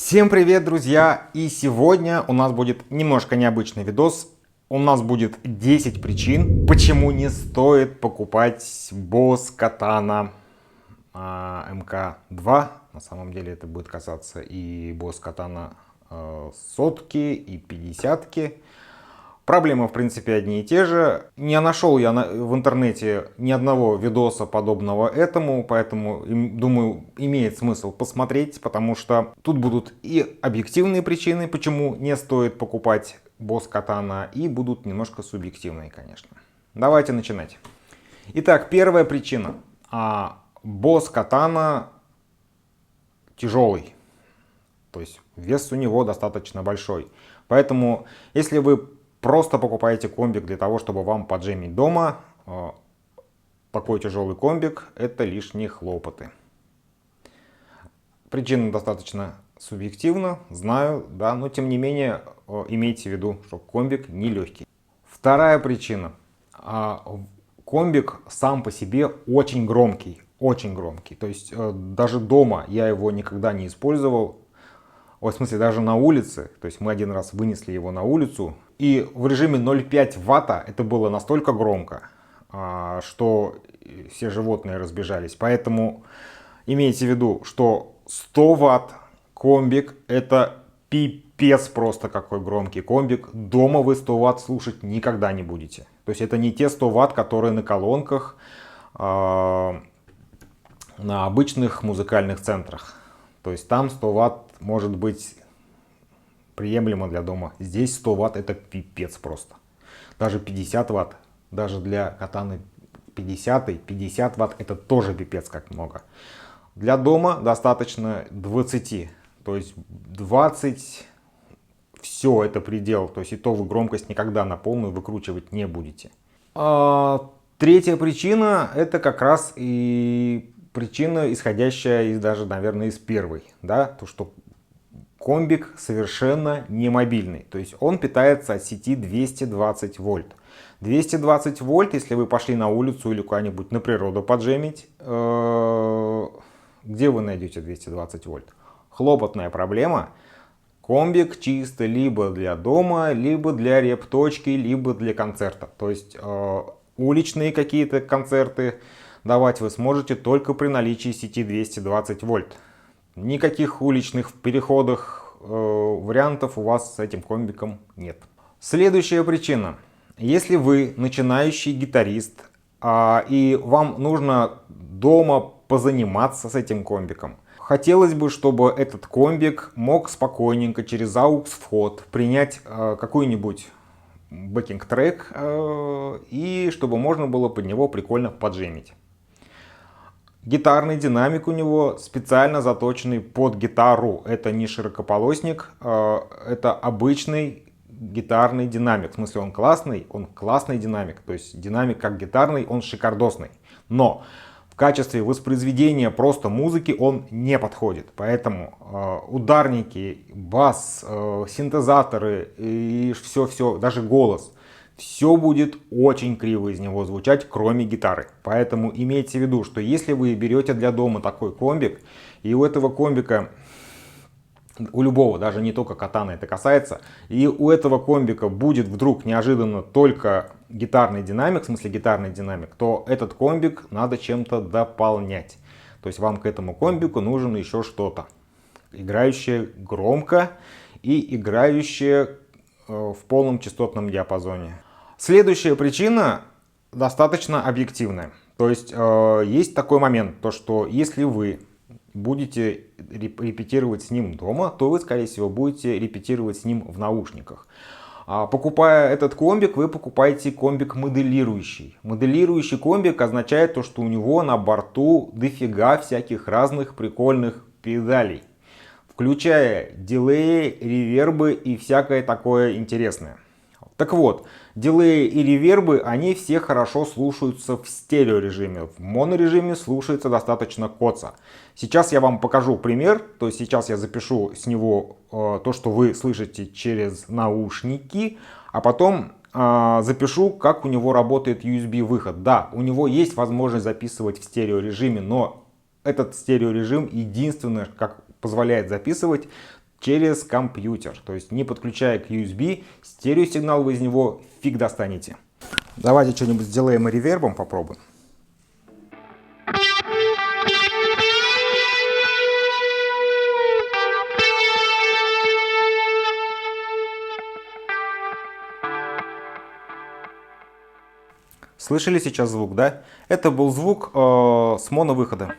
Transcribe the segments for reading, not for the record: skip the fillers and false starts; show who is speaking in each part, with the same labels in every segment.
Speaker 1: Всем привет, друзья! И сегодня у нас будет немножко необычный видос. У нас будет 10 причин, почему не стоит покупать Boss Katana МК-2. На самом деле это будет касаться и Boss Katana сотки, и 50-ки. Проблемы, в принципе, одни и те же. Не нашел я в интернете ни одного видоса подобного этому, поэтому, думаю, имеет смысл посмотреть, потому что тут будут и объективные причины, почему не стоит покупать Boss Katana, и будут немножко субъективные, конечно. Давайте начинать. Итак, первая причина. Boss Katana тяжелый, то есть вес у него достаточно большой. Поэтому, если вы просто покупаете комбик для того, чтобы вам поджемить дома, такой тяжелый комбик — это лишние хлопоты. Причина достаточно субъективна, знаю, да, но тем не менее имейте в виду, что комбик нелегкий. Вторая причина. Комбик сам по себе очень громкий, очень громкий. То есть даже дома я его никогда не использовал. В смысле, даже на улице. То есть мы один раз вынесли его на улицу. И в режиме 0,5 ватта это было настолько громко, что все животные разбежались. Поэтому имейте в виду, что 100 ватт комбик — это пипец просто какой громкий комбик. Дома вы 100 ватт слушать никогда не будете. То есть это не те 100 ватт, которые на колонках, на обычных музыкальных центрах. То есть там 100 ватт может быть приемлемо для дома. Здесь 100 ватт это пипец просто. Даже 50 ватт, даже для катаны 50 ватт это тоже пипец как много. Для дома достаточно 20. То есть 20 все это предел. То есть и то вы громкость никогда на полную выкручивать не будете. Третья причина — это как раз и причина, исходящая из даже, наверное, из первой. Да? То, что комбик совершенно не мобильный. То есть он питается от сети 220 вольт. 220 вольт, если вы пошли на улицу или куда-нибудь на природу поджемить, где вы найдете 220 вольт? Хлопотная проблема. Комбик чисто либо для дома, либо для репточки, либо для концерта. То есть уличные какие-то концерты давать вы сможете только при наличии сети 220 вольт. Никаких уличных переходах вариантов у вас с этим комбиком нет. Следующая причина. Если вы начинающий гитарист, и вам нужно дома позаниматься с этим комбиком, хотелось бы, чтобы этот комбик мог спокойненько через AUX вход принять какой-нибудь бэкинг-трек, и чтобы можно было под него прикольно поджемить. Гитарный динамик у него специально заточенный под гитару. Это не широкополосник, это обычный гитарный динамик. В смысле, он классный динамик. То есть динамик как гитарный, он шикардосный. Но в качестве воспроизведения просто музыки он не подходит. Поэтому ударники, бас, синтезаторы и все, даже голос — все будет очень криво из него звучать, кроме гитары. Поэтому имейте в виду, что если вы берете для дома такой комбик, и у этого комбика, у любого, даже не только катана это касается, и у этого комбика будет вдруг неожиданно только гитарный динамик, в смысле гитарный динамик, то этот комбик надо чем-то дополнять. То есть вам к этому комбику нужно еще что-то, играющее громко и играющее в полном частотном диапазоне. Следующая причина достаточно объективная. То есть есть такой момент, то что если вы будете репетировать с ним дома, то вы, скорее всего, будете репетировать с ним в наушниках. Покупая этот комбик, вы покупаете комбик моделирующий. Моделирующий комбик означает то, что у него на борту дофига всяких разных прикольных педалей, включая дилеи, ревербы и всякое такое интересное. Так вот, дилеи и ревербы, они все хорошо слушаются в стереорежиме. В монорежиме слушается достаточно коца. Сейчас я вам покажу пример. То есть сейчас я запишу с него то, что вы слышите через наушники, а потом запишу, как у него работает USB выход. Да, у него есть возможность записывать в стереорежиме, но этот стереорежим единственное, как позволяет записывать через компьютер. То есть не подключая к USB, стереосигнал вы из него фиг достанете. Давайте что-нибудь сделаем и ревербом попробуем. Слышали сейчас звук, да? Это был звук с моновыхода.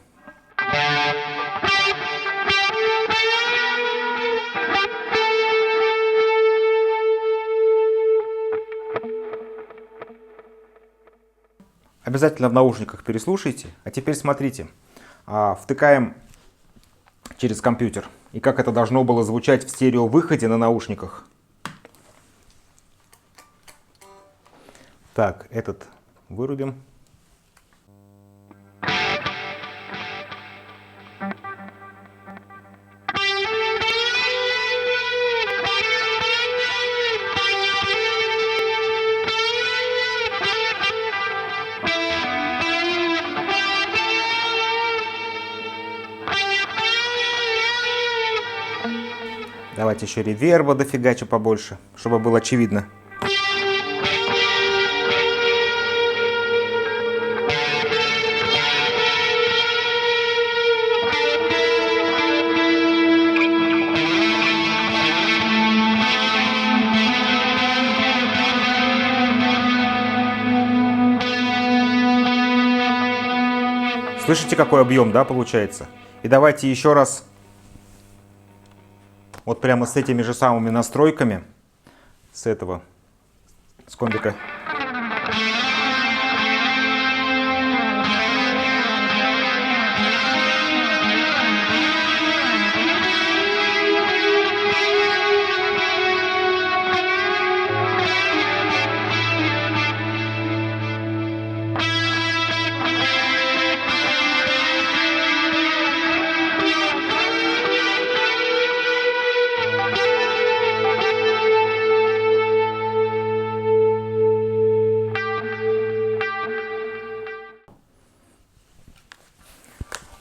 Speaker 1: Обязательно в наушниках переслушайте. А теперь смотрите. Втыкаем через компьютер. И как это должно было звучать в стереовыходе на наушниках. Так, этот вырубим. Давайте еще реверба дофигачу побольше, чтобы было очевидно. Слышите, какой объем, да, получается? И давайте еще раз, вот прямо с этими же самыми настройками, с комбика.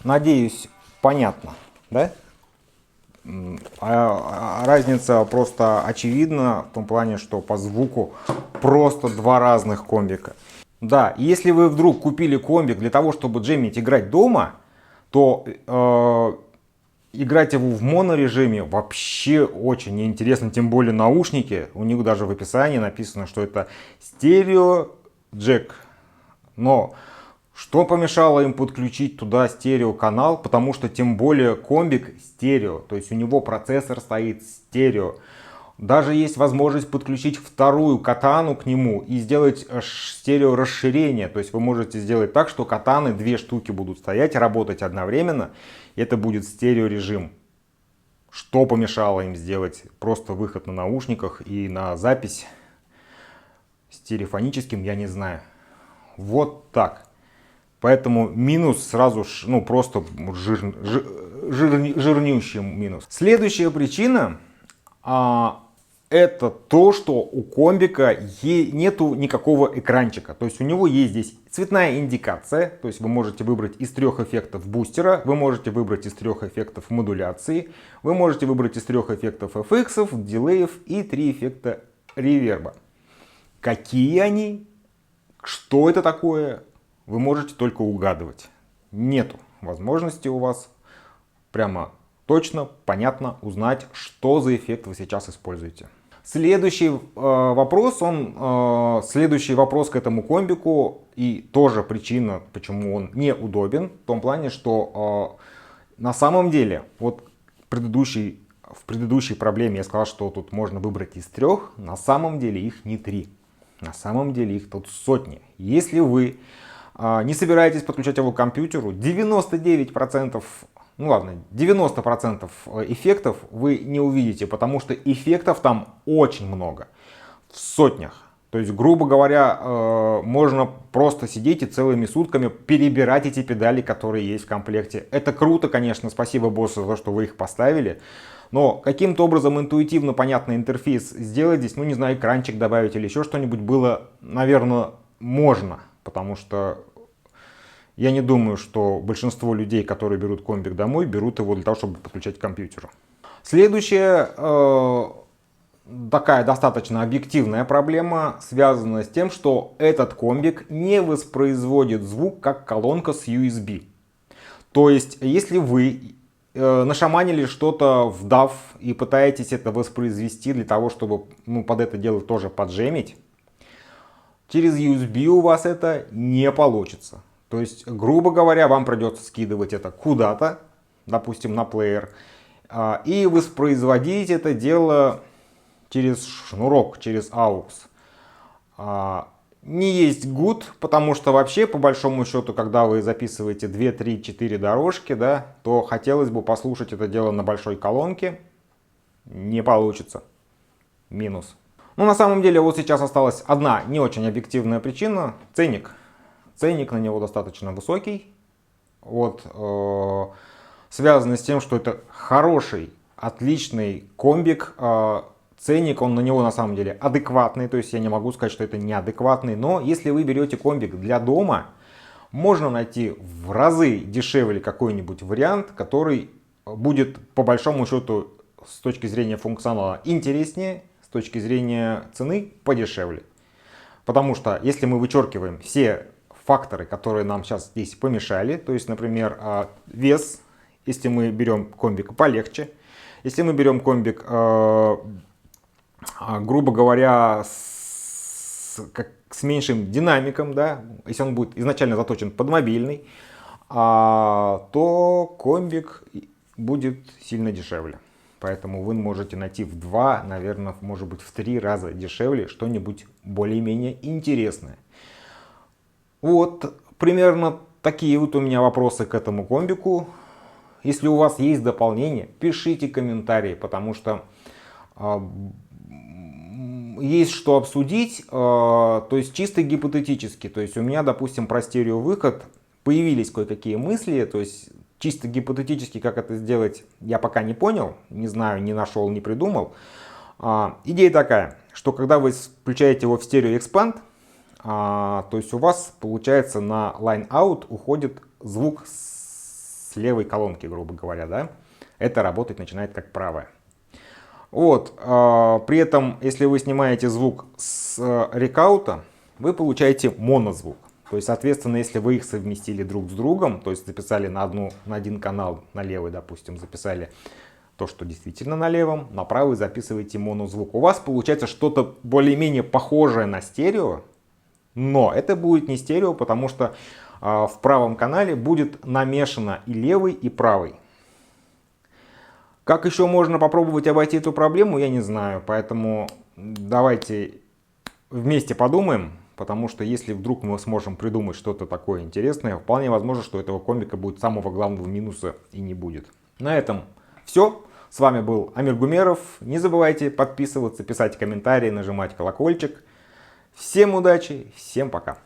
Speaker 1: Надеюсь, понятно, да? Разница просто очевидна в том плане, что по звуку просто два разных комбика. Да, если вы вдруг купили комбик для того, чтобы джемить играть дома, то играть его в монорежиме вообще очень неинтересно, тем более наушники. У них даже в описании написано, что это стерео джек. Но что помешало им подключить туда стереоканал? Потому что тем более комбик стерео, то есть у него процессор стоит стерео. Даже есть возможность подключить вторую катану к нему и сделать стерео расширение. То есть вы можете сделать так, что катаны две штуки будут стоять, работать одновременно. И это будет стерео режим. Что помешало им сделать просто выход на наушниках и на запись стереофоническим, я не знаю. Вот так. Поэтому минус сразу, ну просто жирнющий минус. Следующая причина это то, что у комбика нету никакого экранчика. То есть у него есть здесь цветная индикация. То есть вы можете выбрать из 3 эффектов бустера, вы можете выбрать из 3 эффектов модуляции, вы можете выбрать из 3 эффектов FX, дилеев и 3 эффекта реверба. Какие они? Что это такое? Вы можете только угадывать. Нету возможности у вас прямо точно, понятно узнать, что за эффект вы сейчас используете. Следующий вопрос к этому комбику и тоже причина, почему он неудобен, в том плане, что на самом деле, вот в предыдущей проблеме я сказал, что тут можно выбрать из 3, на самом деле их не 3, на самом деле их тут сотни. Если вы не собираетесь подключать его к компьютеру, 99%, ну ладно, 90% эффектов вы не увидите, потому что эффектов там очень много, в сотнях. То есть, грубо говоря, можно просто сидеть и целыми сутками перебирать эти педали, которые есть в комплекте. Это круто, конечно, спасибо боссу за то, что вы их поставили. Но каким-то образом интуитивно понятный интерфейс сделать здесь, ну не знаю, экранчик добавить или еще что-нибудь было, наверное, можно. Потому что я не думаю, что большинство людей, которые берут комбик домой, берут его для того, чтобы подключать к компьютеру. Следующая такая достаточно объективная проблема связана с тем, что этот комбик не воспроизводит звук как колонка с USB. То есть, если вы нашаманили что-то в DAW и пытаетесь это воспроизвести для того, чтобы под это дело тоже поджемить, через USB у вас это не получится. То есть, грубо говоря, вам придется скидывать это куда-то, допустим, на плеер, и воспроизводить это дело через шнурок, через AUX. Не есть good, потому что вообще, по большому счету, когда вы записываете 2, 3, 4 дорожки, да, то хотелось бы послушать это дело на большой колонке. Не получится. Минус. Ну, на самом деле, вот сейчас осталась одна не очень объективная причина. Ценник. Ценник на него достаточно высокий. Вот, связано с тем, что это хороший, отличный комбик. Ценник, он на него на самом деле адекватный, то есть я не могу сказать, что это неадекватный, но если вы берете комбик для дома, можно найти в разы дешевле какой-нибудь вариант, который будет по большому счету с точки зрения функционала интереснее, с точки зрения цены подешевле. Потому что если мы вычеркиваем все факторы, которые нам сейчас здесь помешали, то есть, например, вес, если мы берем комбик полегче, если мы берем комбик, грубо говоря, с меньшим динамиком, да, если он будет изначально заточен под мобильный, то комбик будет сильно дешевле. Поэтому вы можете найти в 2, наверное, может быть в 3 раза дешевле что-нибудь более-менее интересное. Вот примерно такие вот у меня вопросы к этому комбику. Если у вас есть дополнения, пишите комментарии, потому что есть что обсудить, то есть чисто гипотетически. То есть у меня, допустим, про стереовыход появились кое-какие мысли, то есть чисто гипотетически, как это сделать, я пока не понял, не знаю, не нашел, не придумал. Идея такая, что когда вы включаете его в стереоэкспанд, то есть у вас получается на line-out уходит звук с левой колонки, грубо говоря, да? Это работать начинает как правая. Вот, при этом, если вы снимаете звук с рекаута, вы получаете монозвук. То есть, соответственно, если вы их совместили друг с другом, то есть записали на один канал, на левый, допустим, записали то, что действительно на левом, на правый записываете монозвук. У вас получается что-то более-менее похожее на стерео, но это будет не стерео, потому что в правом канале будет намешано и левый, и правый. Как еще можно попробовать обойти эту проблему, я не знаю. Поэтому давайте вместе подумаем. Потому что если вдруг мы сможем придумать что-то такое интересное, вполне возможно, что этого комбика будет самого главного минуса и не будет. На этом все. С вами был Амир Гумеров. Не забывайте подписываться, писать комментарии, нажимать колокольчик. Всем удачи, всем пока.